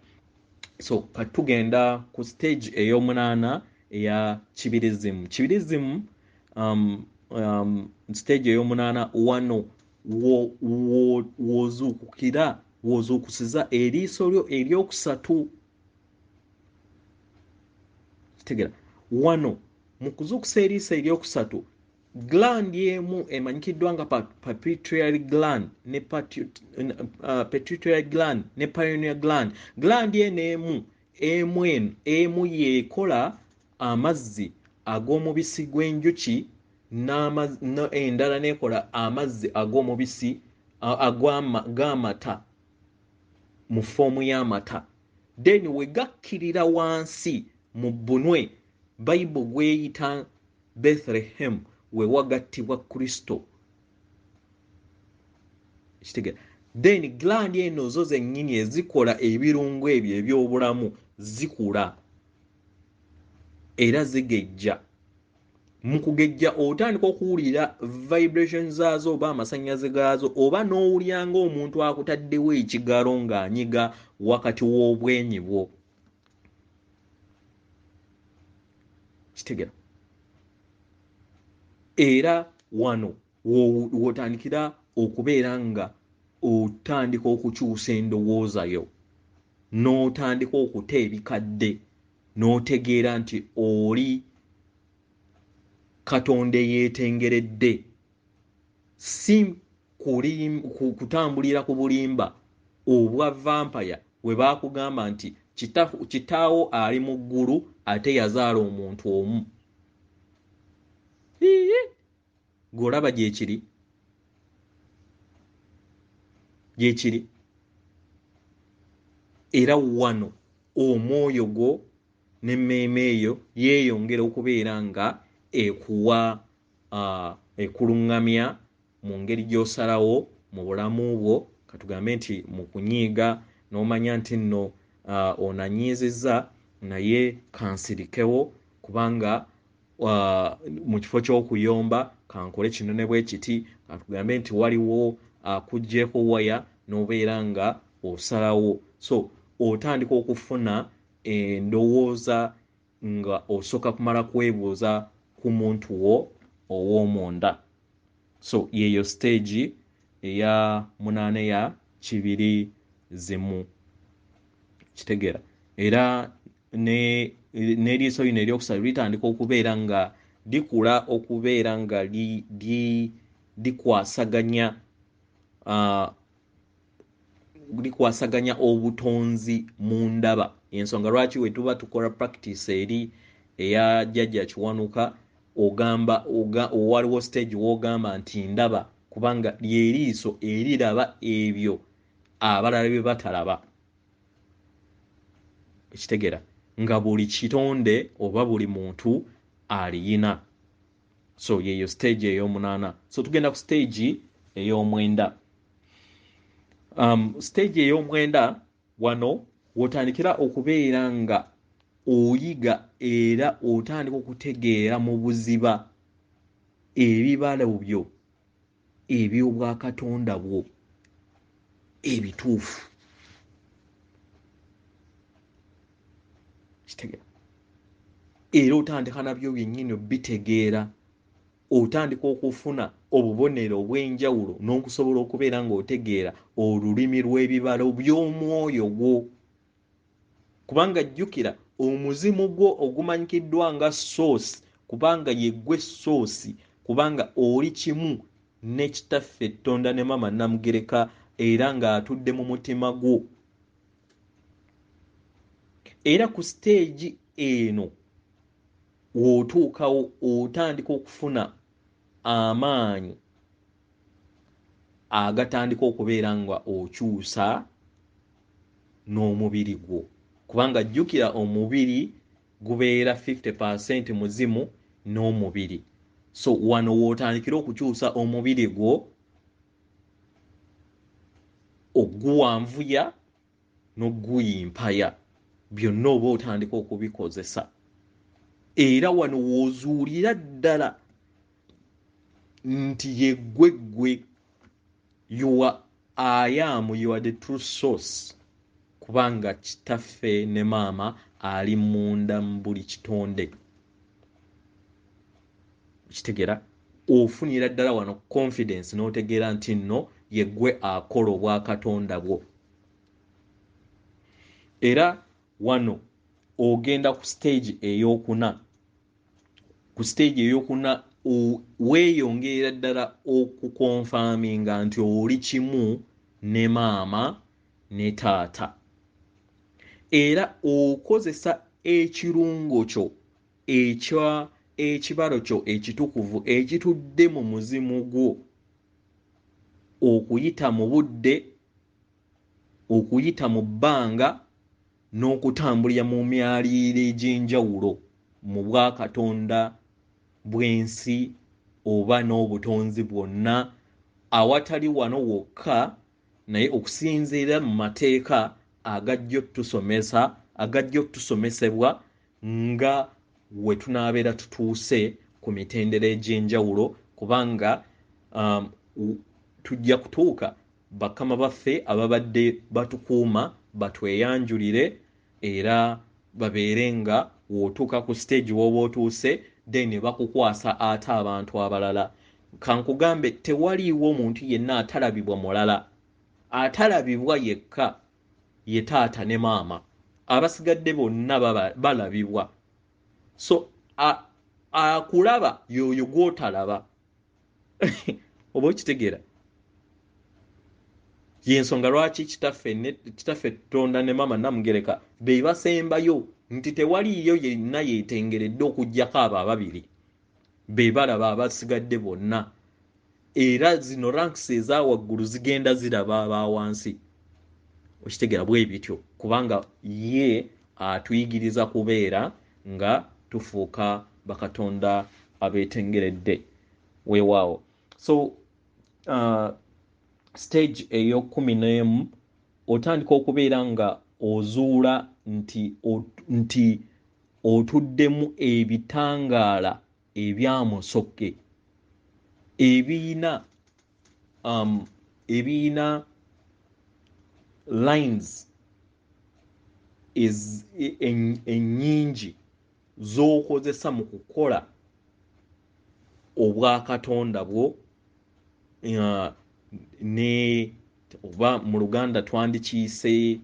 So katugenda ku stage ey'omunaana eya kibirizimu. Kibirizimu stage ey'omunaana wano w'ozuukusiza eriiso lyo eryokusatu. Kitegera wano mu kuzuukusa eriiso eryokusatu gland emu emanyikiddwa nga pituitary gland ne pituitary gland ne pineal gland. Gland emu yeekola amazzi ag'omubisi gw'enjuki endala nekola amazzi ag'omubisi g'amata mu foomu y'amata. Then we gakkirira wansi mu bunwe Bible gweyita Bethlehem we wagattibwa Kristo. Kitegera. Then gland eno zo zennyini ezikola ebirungo ebyo eby'obulamu zikula era zigejja. Mu kugejja otandika okuwulira vibration zaazo oba amasannyalaze gaazo oba n'owulira ng'omuntu akutaddewo ekigalo ng'anyiga wakati w'obwenyi bwo. Kitegera. Era wano wotandikira okubeera nga otandika okukyusa endowooza yo n'otandika okuta ebikadde n'otegeera nti oli Katonda yeetengeredde, si kutambulira ku bulimba obwa vampire we baakugamba nti kitaawo ali mu ggulu ate yazaala omuntu omu. G'olaba gyekiri era wano omwoyo gwo n'emmeeme eyo yeeyongera okubeera nga ekuwa ekuluŋŋamya mu ngeri gy'osalawo mu bulamu bwo. Katugambe nti mu kunyiiga n'omanya nti nno onanyiizizza naye kansirikewo kubanga mu kifo ky'okuyomba kankole kino ne bwe kiti. Katugambe nti waliwo akugyeko waya n'obeera nga osalawo. So otandika okufuna endowooza nga osooka kumala kwebuuza ku muntu wo ow'omunda. So yeyo stage eya munaana ya kibirizimu. Kitegeera. Era n'eriiso lino eryokusatu litandika okubeera nga likula okubeera nga likwasaganya obutonzi mu ndaba. Ensonga lwaki we tuba tukola practice eri eya jjajja Kiwanuka waliwo stage w'ogamba nti ndaba kubanga lyeriiso eriraba ebyo abalala bye batalaba. Ekitegera nga buli kitonde oba buli muntu aliyina. So yeyo stage ey'omunaana. So tugenda ku stage ey'omwenda. Stage ey'omwenda wano wotandikira okubeera nga oyiga era otandika okutegeera mu buziba ebibala byo eby'obwakatonda bwo ebituufu. Kitegeera. Era otandika nabyo byennyini obitegeera. Otandika okufuna obubonero obw'enjawulo n'okusobola okubeera ng'otegeera olulimi lw'ebibalo by'omwoyo gwo. Kubanga jjukira omuzimu gwo ogumanyikiddwa nga soosi kubanga yeggwe soosi kubanga oli kimu ne Kitaffe Tonda ne Mama Namugereka era ng'atudde mu mutima gwo. Era ku stage eno wotuukawo otandika okufuna amaanyi agatandika okubeera nga okyusa n'omubiri gwo, kubanga jjukira omubiri gubeera 50% muzimu n'omubiri. So wano wootandikira okukyusa omubiri gwo, oguwanvuya n'oguyimpaya, byonna oba otandika okubikozesa. Era wano woozuulira ddala nti yeggwe I am, you are the true source, kubanga kitaffe ne maama ali munda mu buli kitonde. Kitegera ofunira ddala wano confidence n'otegeera nti nno yeggwe akola obwakatonda bwo. Era wano ogenda ku stage ey'okuna. Ku stage ey'okuna weeyongera ddala okukonfaminga nti oli kimu ne maama ne taata. Era okozesa ekirungo kyo ekibalo kyo ekitukuvu ekitudde mu muzimu gwo okuyita mu budde, okuyita mu bbanga, n'okutambulira mu myaliiro egy'enjawulo mu bwakatonda bw'ensi oba n'obutonzi bwonna awatali wano wokka, naye okusinziira mu mateeka agajja otusomesa, agajja otusomesebwa nga we tunaabeera tutuuse ku mitendera egy'enjawulo, kubanga tujja kutuuka bakama baffe ababadde batukuuma batweyanjulire era babeere nga wootuuka ku stage w'oba otuuse then bakukwasa ate abantu abalala. Kankugambe tewaliiwo omuntu yenna atalabibwa mulala, atalabibwa yekka ye taata ne maama, abasigadde bonna balabibwa. So akulaba yoyo gw'otalaba. Oba okitegeera? Yensonga lwaki kitaffe Tonda ne maama Namugereka be basembayo, nti tewaliyo yenna yeetengeredde okuggyako abo ababiri be balaba abasigadde bonna, era zino ranks eza waggulu zigenda ziraba aba wansi. Okitegeera bwe bityo, kubanga ye atuyigiriza kubeera nga tufuuka bakatonda abeetengeredde weewaawo. So stage ey'okumi otandika okubeera nga ozuula nti otuddemu ebitangaala ebyamusoke ebiyina lines ennyingi z'okozesa mu kukola obwakatonda bwo, ne oba mu Luganda twandikiyise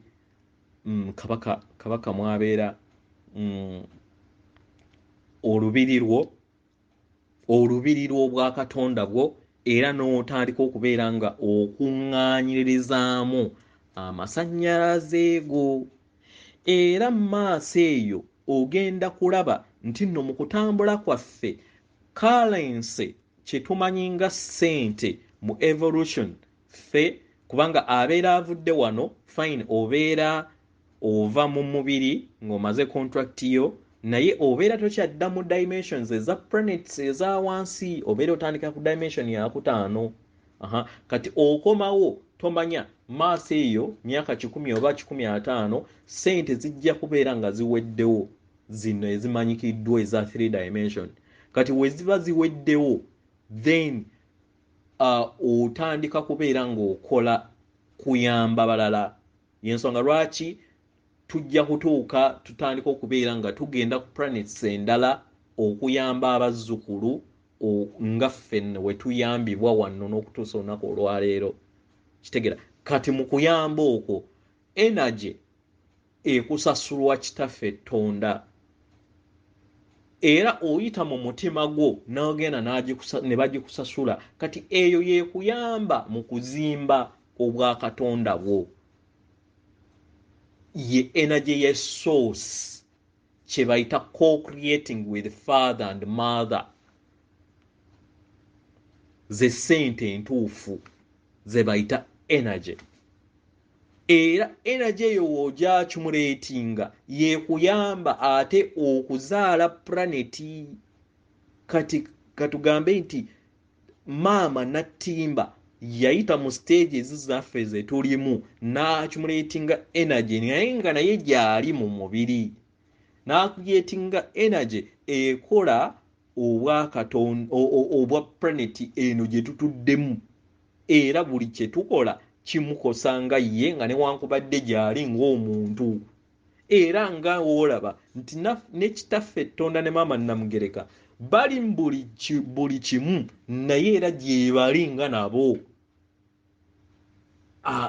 kabaka mwabeera olubiri lw'obwakatonda bwo, era n'otandika okubeera nga okuŋŋaanyirizaamu amasannyalaze go. Era mu maaso eyo ogenda kulaba nti nno mu kutambula kwaffe currency kye tumanyi nga ssente mu evolution ffe, kubanga abeera avudde wano fine, obeera ova mu mubiri ng'omaze contract yo, naye obeera tokyadda mu dimensions eza planets eza wansi, obeera otandika ku dimension ya 5. Kati okomawo tomanya maaso eyo myaka 10 oba 15 ssente zijja kubeera nga ziweddewo, zino ezimanyikiddwa eza 3 dimension. Kati we ziba ziweddewo then otandika kubeera ng'okola kuyamba balala. Yensonga lwaki tujja kutuuka tutandika okubeera nga tugenda ku planets endala okuyamba abazzukulu nga ffe we tuyambibwa wano n'okutuusa olunaku olwaleero. Kitegeera? Kati mu kuyamba okwo energy ekusasulwa kitaffe Tonda, era oyita mu mutima gwo n'ogenda ne bagikusasula. Kati eyo yeekuyamba mu kuzimba obwakatonda bwo, ye energy ye source kye bayita co-creating with father and mother, ze sente entuufu ze bayita energy. Era energy eyo w'ojja kimuleetinga yeekuyamba ate okuzaala planeti. Kati katugambe nti maama Nattimba yayita mu stages zaffe ze tulimu n'akimuleetinga energy naye nga naye gy'ali mu mubiri, n'akuyeetinga energy ekola obwa planeti eno gye tutuddemu, era buli kye tukola kimukosa nga ye nga newankubadde gy'ali ng'omuntu. Era nga olaba nti ne kitaffe Tonda ne maama Namugereka bali buli kimu naye era gyebali nga nabo.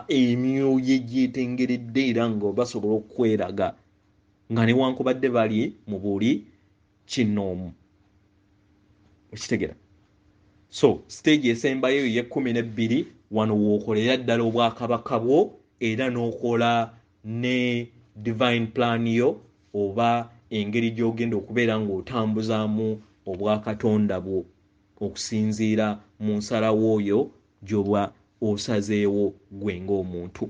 Emyoyo gyetengeredde era nga basobola okweraga nga newankubadde bali mu buli kinoomu. Okitegera? So stage esembayo ye 12 wano w'okolera ddala obwakabaka bwo era n'okola ne divine plan yo oba engeri gy'ogenda okubeera ng'otambuzaamu obwakatonda bwo okusinziira mu nsalawo oyo gy'oba osazeewo gwe ng'omuntu.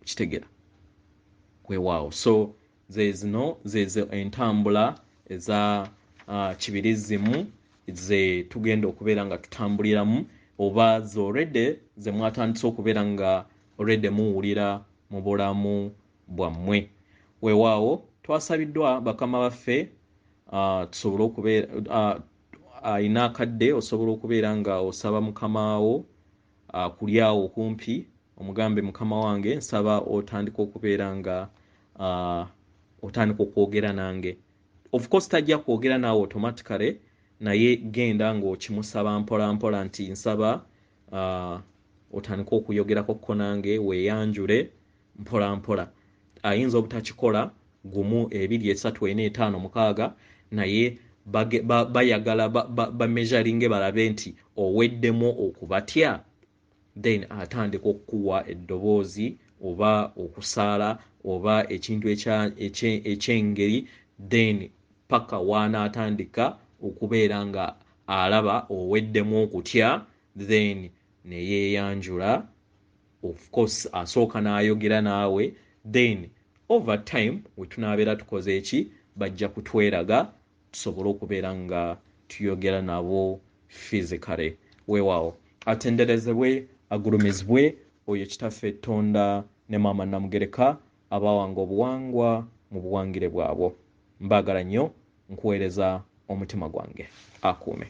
Kitegera? Weewaawo. So zezo entambula eza kibirizimu ze tugenda okubeera nga tutambuliramu, oba z'olredde ze mwatandise okubeera nga olredde muwulira mu bulamu bwammwe. Weewaawo twasabiddwa bakama baffe tusobole okubeera alina akadde osobola okubeera nga osaba mukamaawo kuli awo okumpi, omugambe mukama wange nsaba otandika okubeera nga otandika okwogera nange. Of course tajja kwogera naawe automatically, naye genda ng'okimusaba mpola mpola nti nsaba otandika okuyogerako ko nange weeyanjule mpola mpola. Ayinza obutakikola 1 2 3 4 5 6 naye bayagala bameasuringe balabe nti oweddemu okubatya, then atandika okukuwa eddoboozi oba okusaala oba ekintu ekyengeri, then paka waanaatandika okubeera nga alaba oweddemu okutya, then neyeeyanjula. Of course asooka n'ayogera naawe, then over time we tunaabeera tukoze eki bajja kutweraga tusobole okubeera nga tuyogera nabo physically. Weewaawo atenderezebwe agulumizibwe oyo kitaffe Tonda ne maama Namugereka abawanga obuwangwa mu buwangire bwabwo. Mbaagala nnyo, nkuweereza omutima gwange. Akuume.